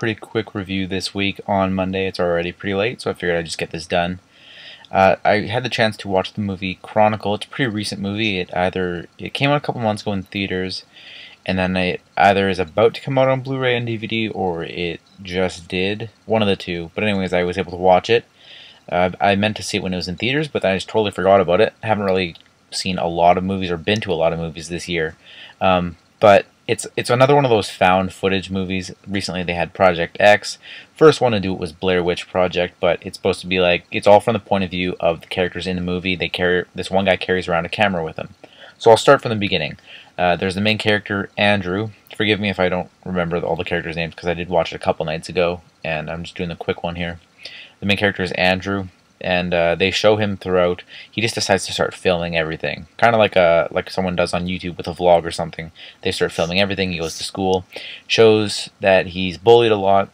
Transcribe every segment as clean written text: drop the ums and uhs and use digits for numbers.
pretty quick review this week on Monday. It's already pretty late, so I figured I'd just get this done. I had the chance to watch the movie Chronicle. It's a pretty recent movie. It came out a couple months ago in theaters, and then it either is about to come out on Blu-ray and DVD, or it just did. One of the two. But anyways, I was able to watch it. I meant to see it when it was in theaters, but I just totally forgot about it. I haven't really seen a lot of movies or been to a lot of movies this year. But it's another one of those found footage movies. Recently they had Project X. First one to do it was Blair Witch Project, but it's supposed to be like, it's all from the point of view of the characters in the movie. This one guy carries around a camera with him. So I'll start from the beginning. There's the main character, Andrew. Forgive me if I don't remember all the characters' names, because I did watch it a couple nights ago, and I'm just doing the quick one here. The main character is Andrew, and they show him throughout. He just decides to start filming everything, kind of like someone does on YouTube with a vlog or something. They start filming everything. He goes to school, shows that he's bullied a lot.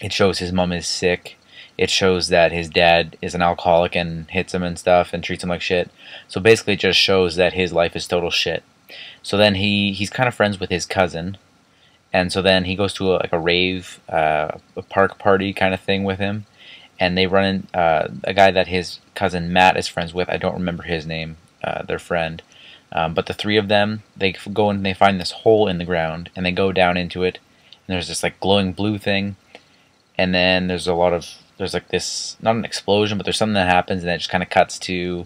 It shows his mom is sick. It shows that his dad is an alcoholic and hits him and stuff and treats him like shit. So basically it just shows that his life is total shit. So then he's kind of friends with his cousin, and so then he goes to a rave, a park party kind of thing with him. And they run in a guy that his cousin Matt is friends with. I don't remember his name, their friend. But the three of them, they go and they find this hole in the ground, and they go down into it. And there's this like glowing blue thing. And then there's like this, not an explosion, but there's something that happens, and it just kind of cuts to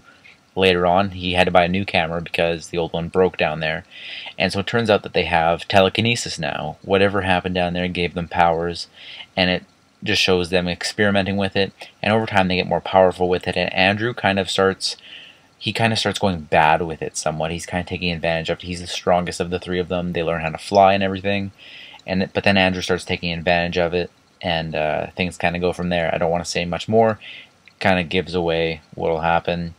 later on. He had to buy a new camera because the old one broke down there. And so it turns out that they have telekinesis now. Whatever happened down there gave them powers, and it just shows them experimenting with it, and over time they get more powerful with it. And Andrew kind of starts going bad with it somewhat. He's kind of taking advantage of it. He's the strongest of the three of them. They learn how to fly and everything, but then Andrew starts taking advantage of it, and things kind of go from there. I don't want to say much more. Kind of gives away what will happen.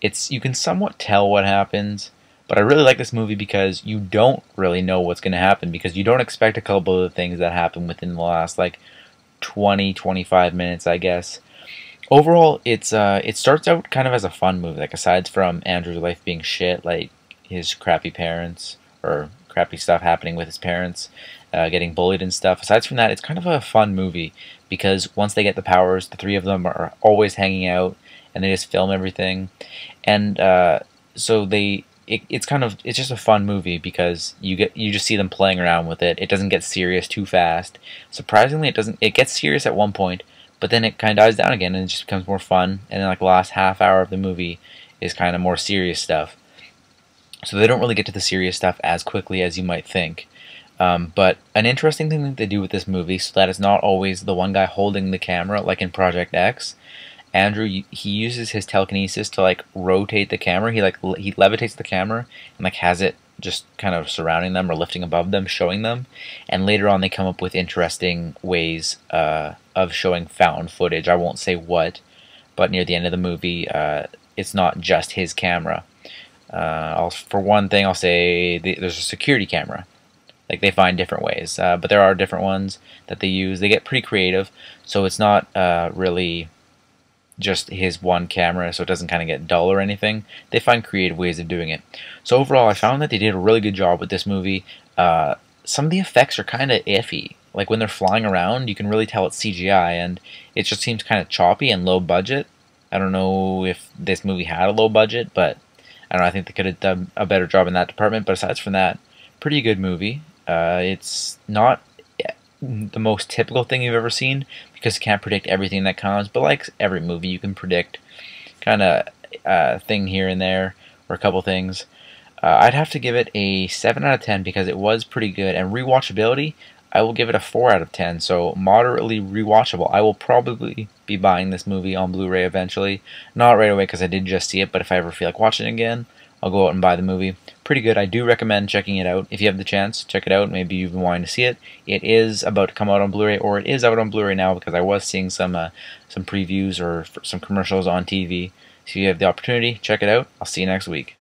You can somewhat tell what happens, but I really like this movie because you don't really know what's going to happen, because you don't expect a couple of the things that happen within the last 20-25 minutes, I guess. Overall, it starts out kind of as a fun movie. Like, aside from Andrew's life being shit, like his crappy parents or crappy stuff happening with his parents, getting bullied and stuff. Aside from that, it's kind of a fun movie because once they get the powers, the three of them are always hanging out and they just film everything. And so it's just a fun movie because you just see them playing around with it. It doesn't get serious too fast. Surprisingly, it gets serious at one point, but then it kind of dies down again and it just becomes more fun. And then the last half hour of the movie is kind of more serious stuff. So they don't really get to the serious stuff as quickly as you might think. But an interesting thing that they do with this movie, so that it's not always the one guy holding the camera like in Project X. Andrew, he uses his telekinesis to rotate the camera. He levitates the camera and has it just kind of surrounding them or lifting above them, showing them. And later on, they come up with interesting ways of showing found footage. I won't say what, but near the end of the movie, it's not just his camera. For one thing, I'll say there's a security camera. They find different ways, but there are different ones that they use. They get pretty creative, so it's not really just his one camera, so it doesn't kind of get dull or anything. They find creative ways of doing it. So overall, I found that they did a really good job with this movie. Some of the effects are kind of iffy. Like when they're flying around, you can really tell it's CGI, and it just seems kind of choppy and low budget. I don't know if this movie had a low budget, but I don't know, I think they could have done a better job in that department. But aside from that, pretty good movie. It's not the most typical thing you've ever seen because you can't predict everything that comes, but like every movie, you can predict kind of a thing here and there or a couple things. I'd have to give it a 7 out of 10 because it was pretty good, and rewatchability, I will give it a 4 out of 10, so moderately rewatchable. I will probably be buying this movie on Blu-ray eventually. Not right away because I did just see it, but if I ever feel like watching it again, I'll go out and buy the movie. Pretty good. I do recommend checking it out. If you have the chance, check it out. Maybe you've been wanting to see it. It is about to come out on Blu-ray, or it is out on Blu-ray now because I was seeing some previews or some commercials on TV. So if you have the opportunity, check it out. I'll see you next week.